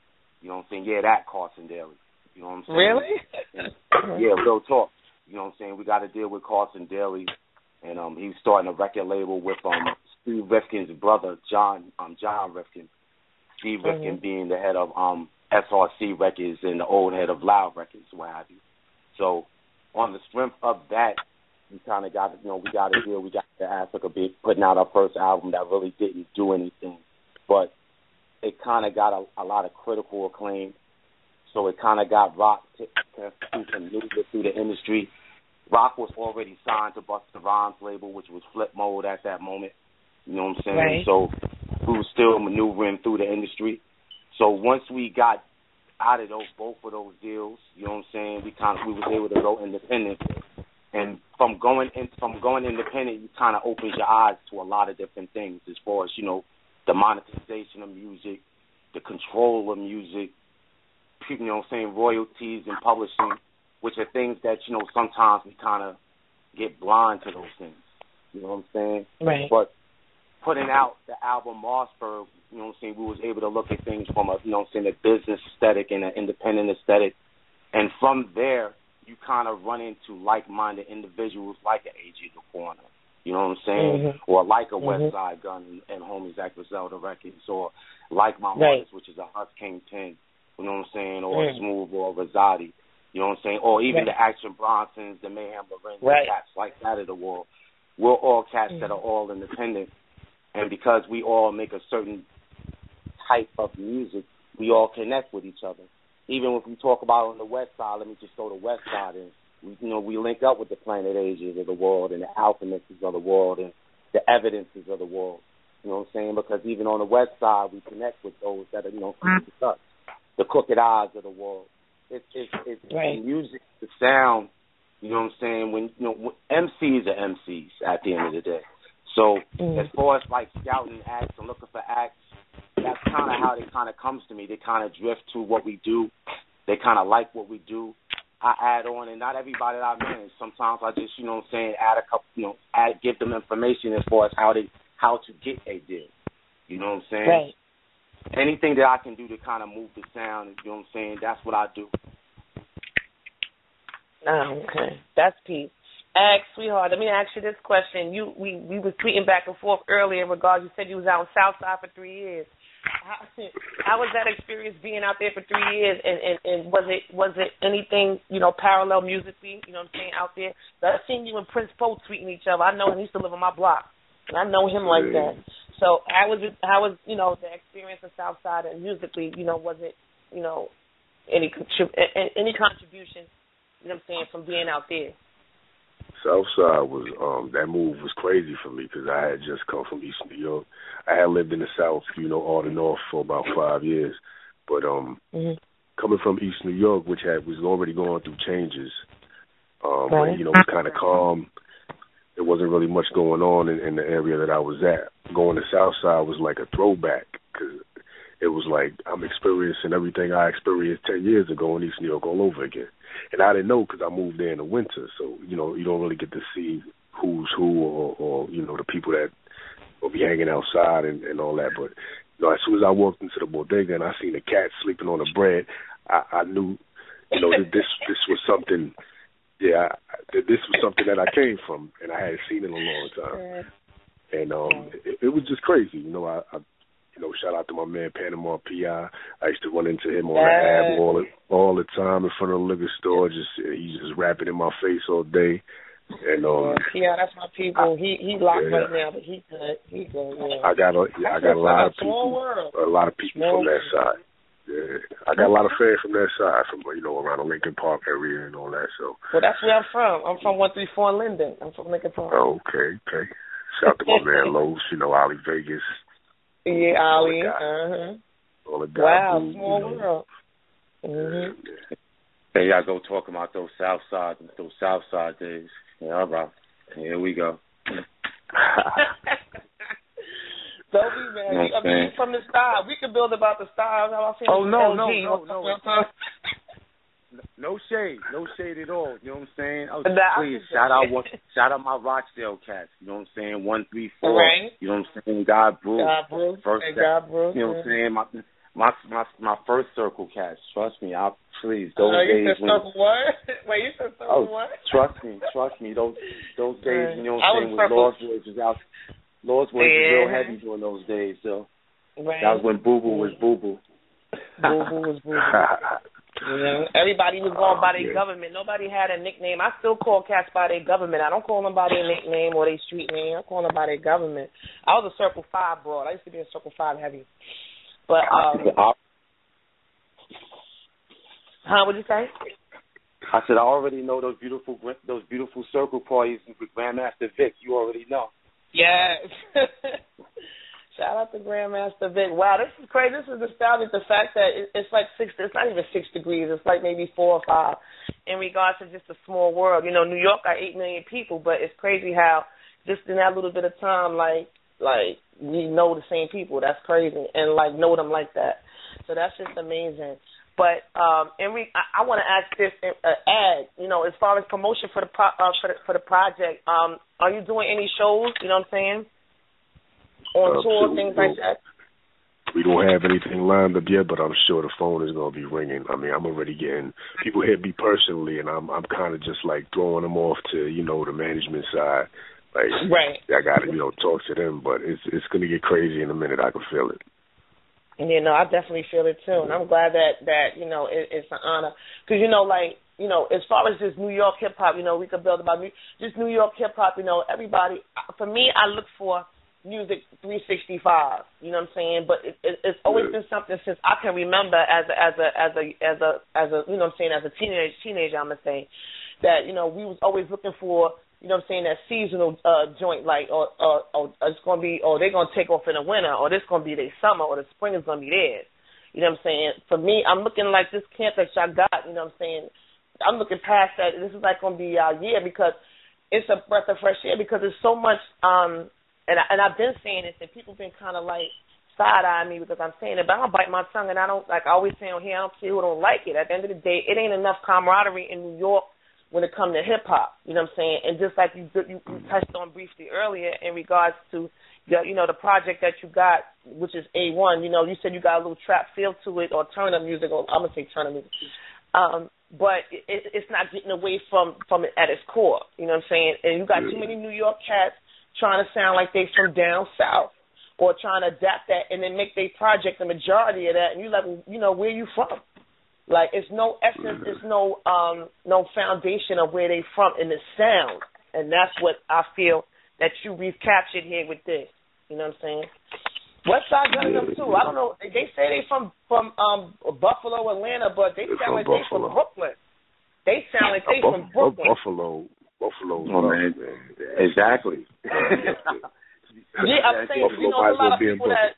You know what I'm saying? Yeah, that Carson Daly. You know what I'm saying? Really? Yeah, real talk. You know what I'm saying? We got a deal with Carson Daly, and he's starting a record label with Steve Rifkin's brother, John Rifkin. Steve Rifkin being the head of SRC Records and the old head of Loud Records, what have you. So on the strength of that, we kind of got, we got a deal. We got to Africa putting out our first album that really didn't do anything. But it kind of got a lot of critical acclaim. So it kind of got Rock to do some music through the industry. Rock was already signed to Busta Rhymes' label, which was Flip Mode at that moment. You know what I'm saying? Right. So we were still maneuvering through the industry. So once we got out of both of those deals, you know what I'm saying, we was able to go independent. And from going independent, you kind of opens your eyes to a lot of different things as far as, the monetization of music, the control of music, you know what I'm saying, royalties and publishing, which are things that, sometimes we kind of get blind to those things. You know what I'm saying? Right. But putting out the album Mossberg, you know what I'm saying, we was able to look at things from a, you know what I'm saying, a business aesthetic and an independent aesthetic. And from there, you kind of run into like-minded individuals like an A.G. the Coroner, you know what I'm saying, or like a West Side Gun and Homie Zach Griselda Records, or like my artist, which is a Husk King 10, you know what I'm saying, or Smooth or Rosati, you know what I'm saying, or even the Action Bronsons, the Mayhem Lorenzo, cats like that of the world. We're all cats that are all independent, and because we all make a certain type of music, we all connect with each other. Even if we talk about on the West Side, let me just throw the West Side in. We link up with the Planet Asians of the world and the Alchemists of the world and the Evidences of the world. You know what I'm saying? Because even on the West Side, we connect with those that are, with us. The Crooked Eyes of the world. It's the music, the sound You know what I'm saying? When MCs are MCs at the end of the day. So as far as like scouting acts and looking for acts, that's kind of how it kind of comes to me. They kind of drift to what we do. They kind of like what we do. I add on, and not everybody that I manage. Sometimes I just, add a couple, give them information as far as how to get a deal. You know what I'm saying? Right. Anything that I can do to kind of move the sound, you know what I'm saying, that's what I do. Oh, okay. That's Pete. Sweetheart, let me ask you this question. We were tweeting back and forth earlier in regards, you said you was out in Southside for 3 years. How was that experience being out there for 3 years, and was it anything, parallel musically, you know what I'm saying, out there? I've seen you and Prince Poe tweeting each other. I know him, he used to live on my block, and I know him like that. So how was the experience in Southside, and musically, was it, any contribution, you know what I'm saying, from being out there? Southside was that move was crazy for me because I had just come from East New York. I had lived in the South, all the North for about 5 years, but coming from East New York, which was already going through changes, but was kind of calm. There wasn't really much going on in the area that I was at. Going to Southside was like a throwback because it was like I'm experiencing everything I experienced 10 years ago in East New York all over again. And I didn't know because I moved there in the winter, so, you don't really get to see who's who or the people that will be hanging outside and all that. But, as soon as I walked into the bodega and I seen the cat sleeping on the bread, I knew, that this was something, this was something that I came from and I hadn't seen in a long time. And it was just crazy. I shout out to my man Panama P.I. I used to run into him on the Ave all the time in front of the liquor store. He's just rapping in my face all day. And that's my people. He locked right now, but he good. Yeah. I got a lot of people. A lot of people from that side. Yeah, I got a lot of fans from that side, from around the Lincoln Park area and all that. So. Well, that's where I'm from. I'm from 134 in Linden. I'm from Lincoln Park. Oh, okay. Shout out to my man Los. Ollie Vegas. Yeah, Ollie. All the guys. Wow, small world. Hey, y'all go talk about those Southside days. Yeah, all right. Here we go. Don't be mad. I mean, from the style. We can build about the style. No. No shade at all. You know what I'm saying? Please shout out my Rochdale cats. You know what I'm saying? 134. Right. You know what I'm saying? God brew. First, God brew. You know what I'm saying? My first circle cats. Trust me. Please those days. You said circle what? Wait, you said circle what? Trust me. Those days. You know what I'm saying? When Lord's Boys was out. Lord's Boys was real heavy during those days. So that was when Boo Boo was Boo Boo. Boo Boo was Boo Boo. Everybody was going by their government. Nobody had a nickname. I still call cats by their government. I don't call them by their nickname or their street name. I call them by their government. I was a Circle 5 broad. I used to be a Circle 5 heavy. But, what'd you say? I said I already know those beautiful circle parties with Grandmaster Vic. You already know. Yes. Shout out to Grandmaster Vic. Wow, this is crazy. This is nostalgic. The fact that it's like it's not even 6 degrees. It's like maybe 4 or 5 in regards to just a small world. New York got 8 million people, but it's crazy how just in that little bit of time, like we know the same people. That's crazy. And, know them like that. So that's just amazing. But I want to ask this, as far as promotion for the project, are you doing any shows, you know what I'm saying, on tour, things like that? We don't have anything lined up yet, but I'm sure the phone is going to be ringing. I mean, I'm already getting people hit me personally, and I'm kind of just throwing them off to, the management side. Right. I got to, talk to them, but it's going to get crazy in a minute. I can feel it. I definitely feel it too, and I'm glad that it's an honor because as far as this New York hip hop, we could build about just New York hip hop. Everybody. For me, I look for music 365. You know what I'm saying? But it's always been something since I can remember as a you know what I'm saying, as a teenager. I'm gonna say that we was always looking for. You know what I'm saying, that seasonal joint, or it's going to be, or they're going to take off in the winter, or this going to be their summer, or the spring is going to be theirs. You know what I'm saying? For me, I'm looking like this camp that y'all got, you know what I'm saying, I'm looking past that. This is like going to be our year because it's a breath of fresh air because there's so much, and I've been saying this, and people been kind of like side-eyeing me because I'm saying it, but I don't bite my tongue, and I don't, like I always say on here, I don't care who don't like it. At the end of the day, it ain't enough camaraderie in New York when it comes to hip-hop, you know what I'm saying? And just like you touched on briefly earlier in regards to, the project that you got, which is A1, you said you got a little trap feel to it or Turner music, or I'm going to say Turner music. But it's not getting away from it at its core, you know what I'm saying? And you got too many New York cats trying to sound like they from down south or trying to adapt that and then make their project the majority of that. And you're like, well, where you from? Like, it's no essence, it's no foundation of where they from in the sound. And that's what I feel that you recaptured here with this. You know what I'm saying? Westside Gun them too. I don't know. They say they from Buffalo, Atlanta, but they sound like they from Brooklyn. They sound like they from Brooklyn. Buffalo. Oh, man. Exactly. Yeah, I'm saying, there's a lot of people that.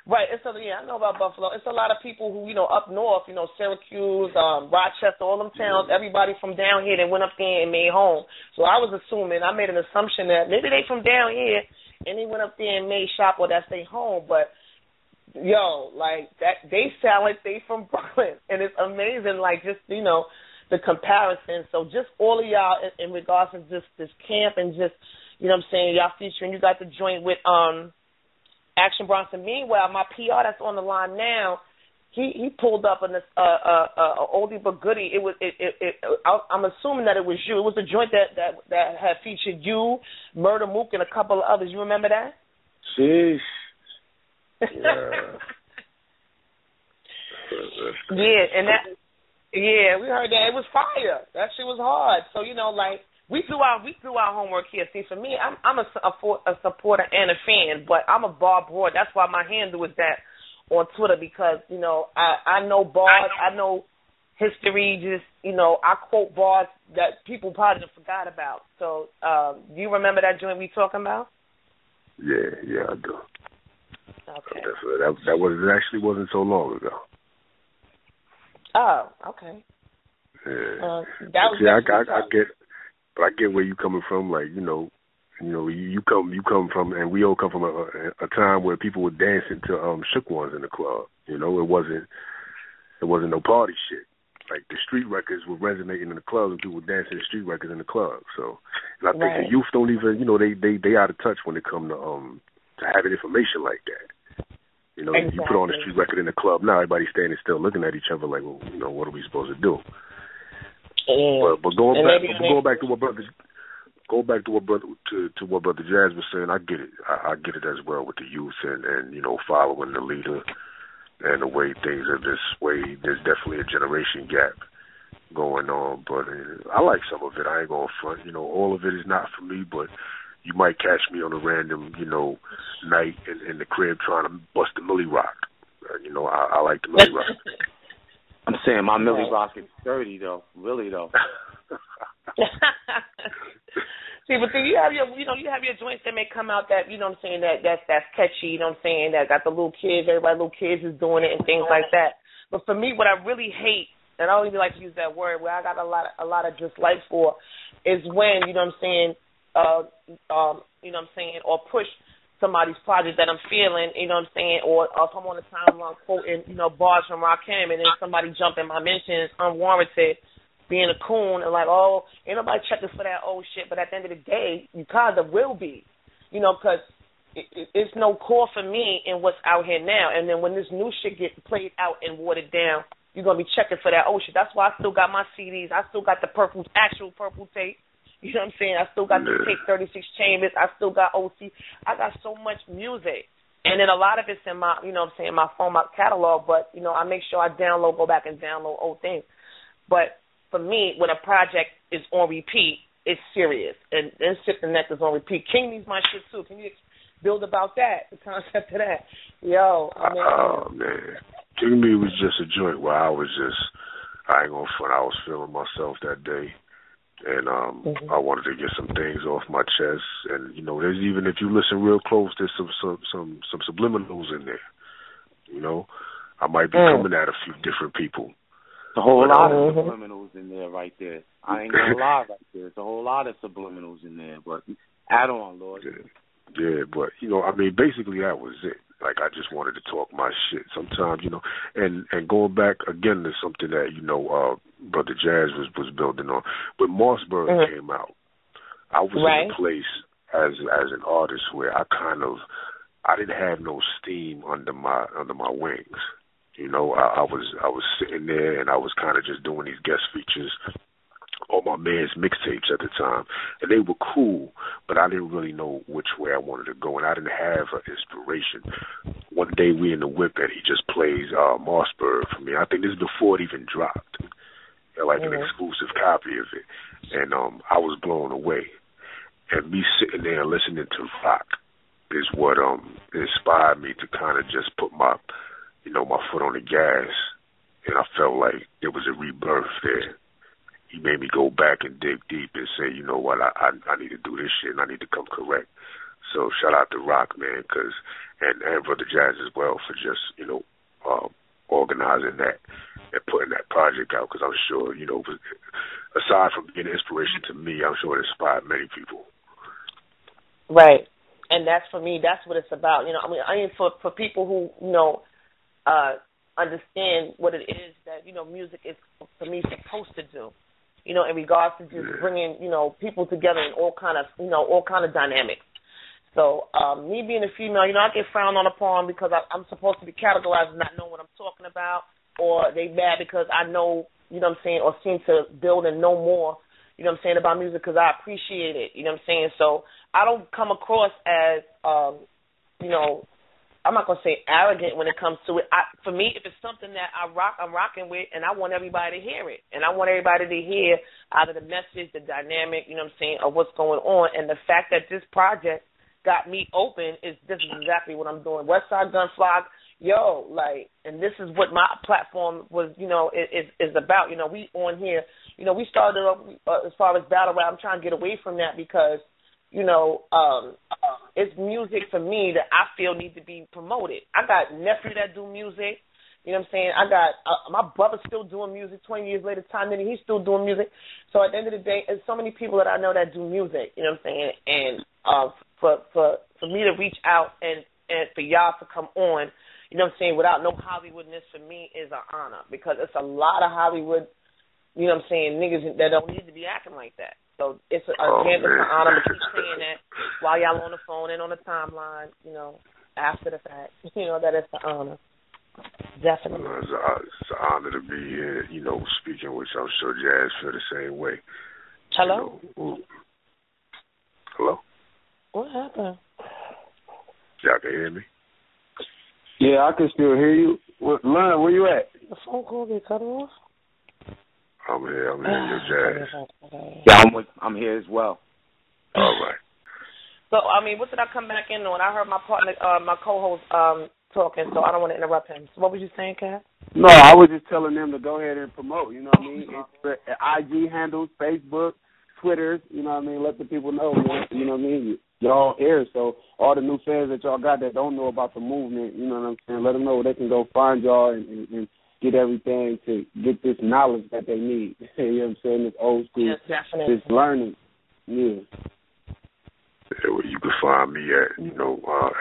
Right, I know about Buffalo. It's a lot of people who, up north, Syracuse, Rochester, all them towns, everybody from down here that went up there and made home. So I was assuming, I made an assumption that maybe they from down here and they went up there and made shop or that's their home. But, like, that they sound like they from Brooklyn. And it's amazing, like, just, the comparison. So just all of y'all in regards to just this camp and just, y'all featuring, you got the joint with, Action Bronson. Meanwhile, my PR that's on the line now, he pulled up an oldie but goodie. I'm assuming that it was you. It was a joint that had featured you, Murder Mook, and a couple of others. You remember that? Sheesh. Yeah. We heard that. It was fire. That shit was hard. So like. We do our homework here. See, for me, I'm a supporter and a fan, but I'm a bar broad. That's why my handle is that on Twitter because, I know bars, I know history, just, I quote bars that people probably forgot about. So, do you remember that joint we talking about? Yeah, I do. Okay. That actually wasn't so long ago. Oh, okay. Yeah. I get. But I get where you coming from. Like you come from, and we all come from a time where people were dancing to Shook Ones in the club. It wasn't no party shit. Like the street records were resonating in the clubs, and people were dancing to street records in the club. So, and I think the youth don't even, they out of touch when it come to having information like that. Exactly. You put on a street record in the club now, everybody's standing still, looking at each other like, well, what are we supposed to do? But going back to what brother Jazz was saying, I get it. I get it as well with the youth and following the leader and the way things are this way. There's definitely a generation gap going on, but I like some of it. I ain't gonna front. All of it is not for me, but you might catch me on a random night in the crib trying to bust the Millie Rock. I like the Millie Rock. I'm saying my Millie Rock is dirty though, really though. See, but then you have your joints that may come out that that's catchy. That got the little kids. Little kids is doing it and things like that. But for me, what I really hate, and I don't even like to use that word, where I got a lot of dislike for, is when or push somebody's project that I'm feeling, or if I'm on a timeline quoting, bars from Rakim, and then somebody jump in my mentions unwarranted, being a coon, and like, oh, ain't nobody checking for that old shit, but at the end of the day, you kind of will be, because it's no core for me in what's out here now, and then when this new shit gets played out and watered down, you're going to be checking for that old shit. That's why I still got my CDs. I still got the actual purple tape. You know what I'm saying? I still got the tape 36 chambers. I still got OC. I got so much music. And then a lot of it's in my, my phone, my catalog. But, I make sure I go back and download old things. But for me, when a project is on repeat, it's serious. And then Sip the Neck is on repeat. King needs my shit, too. Can you build about that, the concept of that? Oh, man. King Me was just a joint where I ain't going to front. I was feeling myself that day. And I wanted to get some things off my chest, and there's even, if you listen real close, there's some subliminals in there. I might be coming at a few different people, a whole lot of subliminals in there right there. I ain't gonna lie right there. It's a whole lot of subliminals in there, but add on, Lord. Yeah, but, I mean, basically that was it. Like, I just wanted to talk my shit sometimes, and going back again to something that, Brother Jazz was building on. When Mossberg came out, I was in a place as an artist where I didn't have no steam under my wings. I was sitting there and I was kind of just doing these guest features on my man's mixtapes at the time, and they were cool, but I didn't really know which way I wanted to go, and I didn't have an inspiration. One day we in the whip and he just plays Mossberg for me. I think this is before it even dropped, like an exclusive copy of it, and I was blown away. And me sitting there listening to rock is what inspired me to kind of just put my foot on the gas, and I felt like there was a rebirth there. He made me go back and dig deep and say, you know what, I need to do this shit and I need to come correct. So shout out to Rock, man, and Brother Jazz as well for just, organizing that and putting that project out, because I'm sure, aside from being an inspiration to me, I'm sure it inspired many people. Right. And that's, for me, that's what it's about. I mean, for people who, understand what it is that, music is, for me, supposed to do. In regards to just bringing, people together in all kind of dynamics. So me being a female, I get frowned on upon because I'm supposed to be categorized as not knowing what I'm talking about, or they mad because I know, or seem to build and know more, about music because I appreciate it, So I don't come across as, I'm not going to say arrogant when it comes to it. For me, if it's something that I'm rocking with, and I want everybody to hear it. And I want everybody to hear out of the message, the dynamic, of what's going on. And the fact that this project got me open this is exactly what I'm doing. Westside Gunflock, and this is what my platform was, is about. We on here, we started off as far as battle rap. I'm trying to get away from that because, it's music for me that I feel needs to be promoted. I got nephew that do music, I got my brother still doing music 20 years later, he's still doing music. So at the end of the day, there's so many people that I know that do music, and for me to reach out and for y'all to come on, without no Hollywoodness, for me is an honor, because it's a lot of Hollywood, niggas that don't need to be acting like that. So it's an honor to keep saying that while y'all on the phone and on the timeline, after the fact, that it's an honor. Definitely. It's an honor to be here, speaking, which I'm sure Jazz feel the same way. Hello? Hello? What happened? Y'all can hear me? Yeah, I can still hear you. Lon, where you at? The phone call get cut off? I'm here, Jazz. Yeah, I'm here as well. All right. So, what did I come back in on? I heard my partner, my co-host, talking, so I don't want to interrupt him. So what was you saying, Kat? No, I was just telling them to go ahead and promote, It's IG handles, Facebook, Twitter, let the people know, man, Y'all here, so all the new fans that y'all got that don't know about the movement, let them know where they can go find y'all and get everything to get this knowledge that they need. This old school, yes, definitely. This learning. Yeah. Where you can find me at,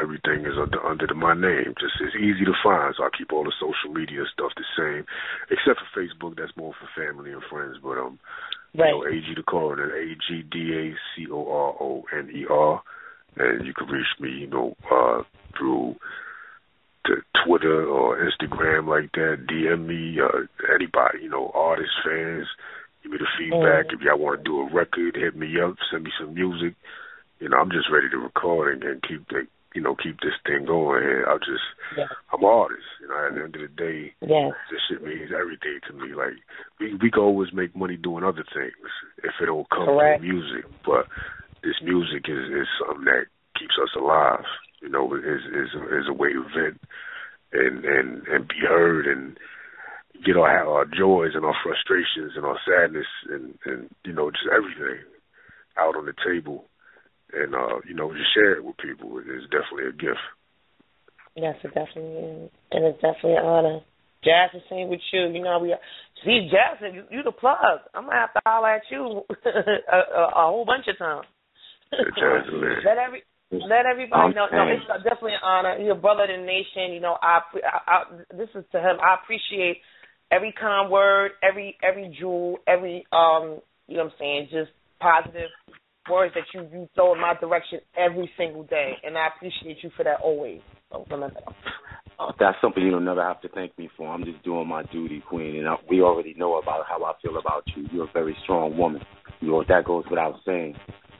everything is under my name. Just it's easy to find, so I keep all the social media stuff the same, except for Facebook. That's more for family and friends. But AG the Coroner, AGDACORONER, and you can reach me, through to Twitter or Instagram like that. DM me, anybody, artists, fans. Give me the feedback. If y'all want to do a record, hit me up. Send me some music. I'm just ready to record and keep this thing going. I'm an artist. At the end of the day, this shit means everything to me. Like we can always make money doing other things if it don't come from music, but this music is something that keeps us alive. Is a way to vent and be heard and get our joys and our frustrations and our sadness and just everything out on the table. And, just share it with people. It's definitely a gift. Yes, it definitely is. And it's definitely an honor. Jazz, the same with you. You know, see, Jazz, you the plug. I'm going to have to holler at you a whole bunch of times. Let everybody know. No, it's definitely an honor. You're a brother of the nation. You know, this is to him. I appreciate every kind word, every jewel, every you know what I'm saying, just positive words that you throw in my direction every single day, and I appreciate you for that always. So remember that. That's something you'll never have to thank me for. I'm just doing my duty, Queen, and we already know about how I feel about you. You're a very strong woman. You know, that goes without saying.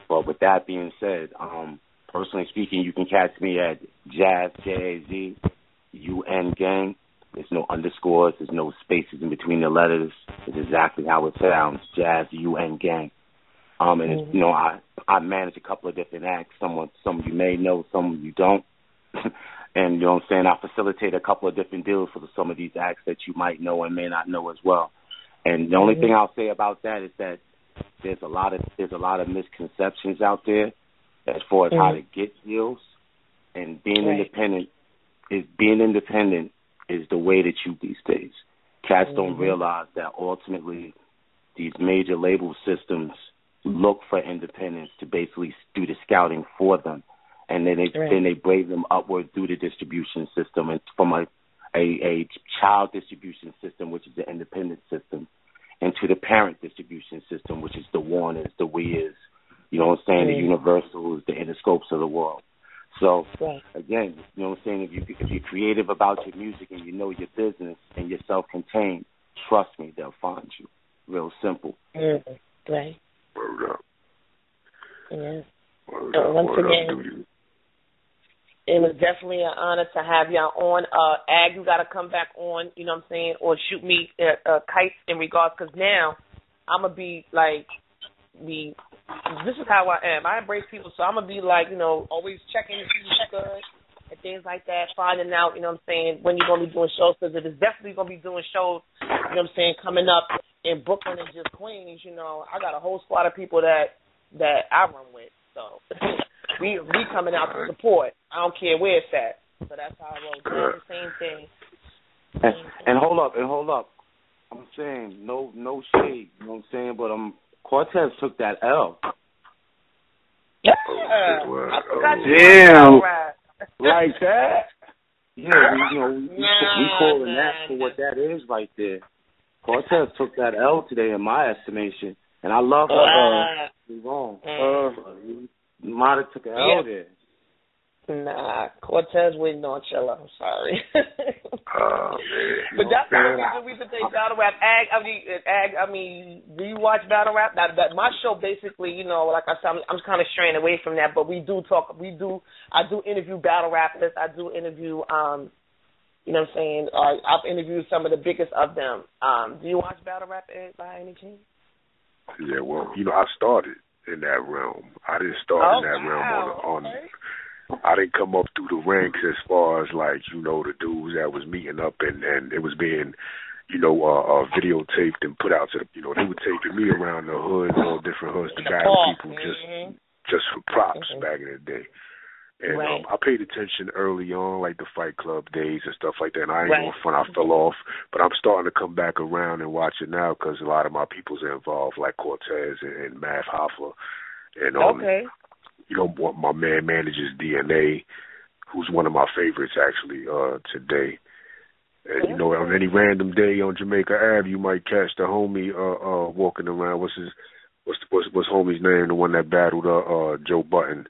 But with that being said, personally speaking, you can catch me at Jazz, J-A-Z-U-N Gang. There's no underscores. There's no spaces in between the letters. It's exactly how it sounds, Jazz, U-N Gang. And, it's, you know, I manage a couple of different acts. Some you may know, some you don't. And, you know what I'm saying, I facilitate a couple of different deals for some of these acts that you might know and may not know as well. And the only thing I'll say about that is that there's a lot of misconceptions out there as far as how to get deals, and being independent is the way to shoot these days. Cats don't realize that ultimately these major label systems look for independents to basically do the scouting for them, and then they brave them upward through the distribution system, and from a child distribution system, which is the independent system, and to the parent distribution system, which is the Warners, the Weas, you know what I'm saying, the Universals, the Interscopes of the world. So, again, you know what I'm saying, if you're creative about your music and you know your business and you're self-contained, trust me, they'll find you. Real simple. Right. Word up. Yeah. Once again, it was definitely an honor to have y'all on. Ag, you got to come back on, you know what I'm saying, or shoot me kites in regards, because now I'm going to be like, this is how I am. I embrace people, so I'm going to be like, you know, always checking to see who's good and things like that, finding out, you know what I'm saying, when you're going to be doing shows, because it is definitely going to be doing shows, you know what I'm saying, coming up in Brooklyn and just Queens. You know, I got a whole squad of people that I run with, so we coming out to support. I don't care where it's at. So that's how I roll. That's the same thing. And hold up. I'm saying no shade, you know what I'm saying, but Cortez took that L. Yeah. I forgot damn. Like that? Yeah, we calling that for what that is right there. Cortez took that L today in my estimation, and I love her. He's wrong. He might have took an L there. Nah, Cortez waiting on Chilla. I'm sorry. But that's the reason we should take battle rap. Ag, I mean, do you watch battle rap? That my show basically, you know, like I said, I'm kind of straying away from that. But I do interview battle rappers. I do interview, you know what I'm saying? I've interviewed some of the biggest of them. Do you watch battle rap by any chance? Yeah, well, you know, I started in that realm. I didn't start in that realm on I didn't come up through the ranks as far as, like, you know, the dudes that was meeting up and it was being, you know, videotaped and put out to the, you know, they were taking me around the hoods, all different hoods to battle people just for props back in the day. And I paid attention early on, like the Fight Club days and stuff like that, and I ain't going front, I fell off. But I'm starting to come back around and watch it now because a lot of my people's are involved, like Cortez and Math Hoffa. And, you know, my man manages DNA, who's one of my favorites, actually, today. And, you know, on any random day on Jamaica Ave, you might catch the homie walking around. What's homie's name, the one that battled Joe Button?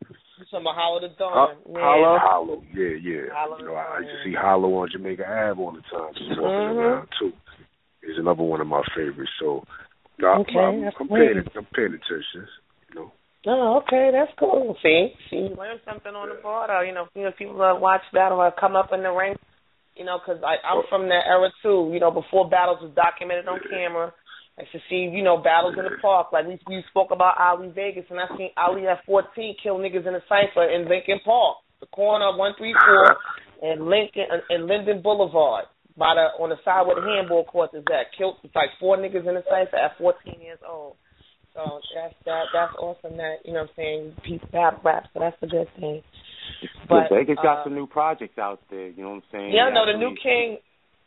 Some Hollow the Dawn. Hollow, yeah. Hollow, you know, I used to see Hollow on Jamaica Ave all the time. Just walking around too. He's another one of my favorites. So, I'm paying attention. You know. Oh, okay, that's cool. See, you learn something on the board. Or, you know, people that watch battle or come up in the ranks. You know, because I'm from that era too. You know, before battles was documented on camera. I used to see, you know, battles in the park. Like we spoke about Ali Vegas, and I seen Ali at 14 kill niggas in a cipher in Lincoln Park, the corner of 134 and Linden Boulevard, on the side where the handball court is at. Killed like 4 niggas in a cipher at 14 years old. So that's awesome. That, you know what I'm saying, peace battle rap. So that's a good thing. But Vegas got some new projects out there. You know what I'm saying? Yeah, no, the new King.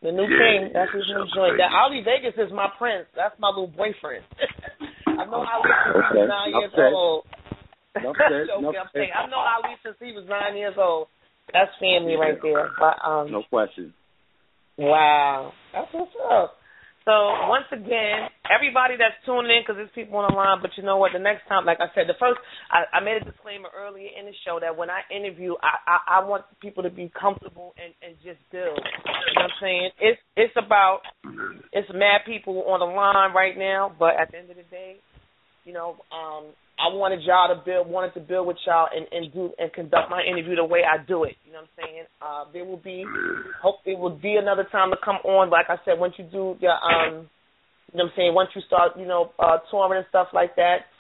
The new king. That's his new joint. That Ali Vegas is my prince. That's my little boyfriend. I know Ali since he was 9 years old. I've known Ali since he was 9 years old. That's family right there. But, no question. Wow. That's what's up. So, once again, everybody that's tuning in, because there's people on the line, but you know what, the next time, like I said, I made a disclaimer earlier in the show that when I interview, I want people to be comfortable and just build. You know what I'm saying? It's mad people on the line right now, but at the end of the day, you know, I wanted to build with y'all and conduct my interview the way I do it. You know what I'm saying? There will be another time to come on. Like I said, once you do your, you know what I'm saying, once you start, you know, touring and stuff like that,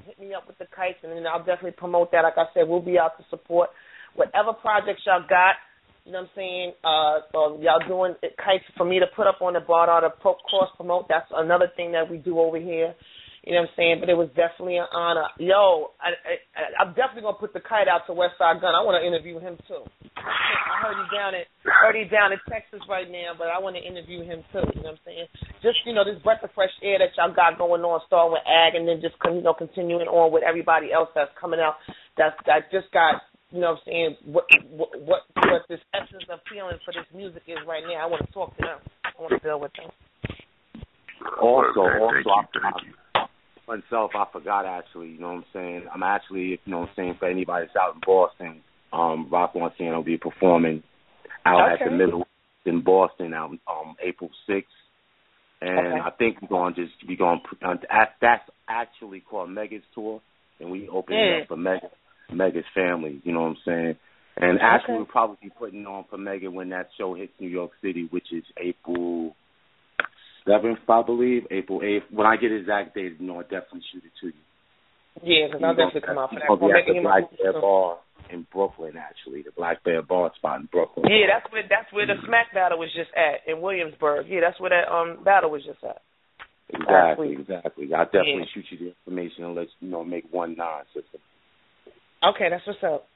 hit me up with the kites, and then I'll definitely promote that. Like I said, we'll be out to support whatever projects y'all got. You know what I'm saying? So y'all doing kites for me to put up on the bar or to cross promote. That's another thing that we do over here. You know what I'm saying? But it was definitely an honor. Yo, I'm definitely going to put the kite out to Westside Gun. I want to interview him, too. I heard he's down in Texas right now, but I want to interview him, too. You know what I'm saying? Just, you know, this breath of fresh air that y'all got going on, starting with Ag, and then just, you know, continuing on with everybody else that's coming out that just got, you know what I'm saying, what this essence of feeling for this music is right now. I want to talk to them. I want to build with them. Also, thank you. Myself, I forgot actually, you know what I'm saying? I'm actually, you know what I'm saying, for anybody that's out in Boston, Rock Montana will be performing out at the Middle in Boston out April 6th. And I think that's actually called Mega's Tour, and we open it up for Mega's family, you know what I'm saying? And actually we'll probably be putting on for Mega when that show hits New York City, which is April 7th, I believe, April 8th. When I get the exact date, you know, I'll definitely shoot it to you. Yeah, because I'll definitely come out for that. We'll be at the Black Bear Bar in Brooklyn, actually, the Black Bear Bar spot in Brooklyn. Yeah, that's where the Smack battle was just at, in Williamsburg. Yeah, that's where that battle was just at. Exactly. I'll definitely shoot you the information and let you know, make 1-9, sister. Okay, that's what's up.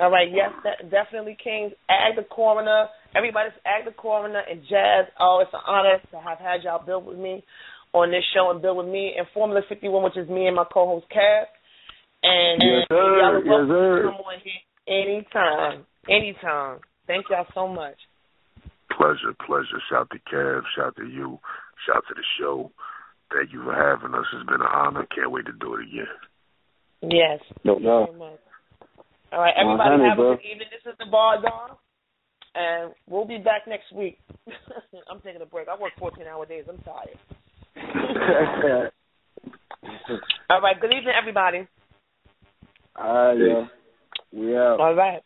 All right, yes, definitely, Kings. Ag the Coroner. Everybody's Ag the Coroner and Jazz. Oh, it's an honor to have had y'all build with me on this show and build with me and Formula 51, which is me and my co-host, Cav. And y'all are welcome to come on here anytime. Thank y'all so much. Pleasure. Shout to Cav. Shout to you. Shout to the show. Thank you for having us. It's been an honor. Can't wait to do it again. Yes. No. Thank you very much. All right, everybody have a good evening. This is the Bar Dawn, and we'll be back next week. I'm taking a break. I work 14-hour days. I'm tired. All right, good evening, everybody. All right, yeah. We out. All right.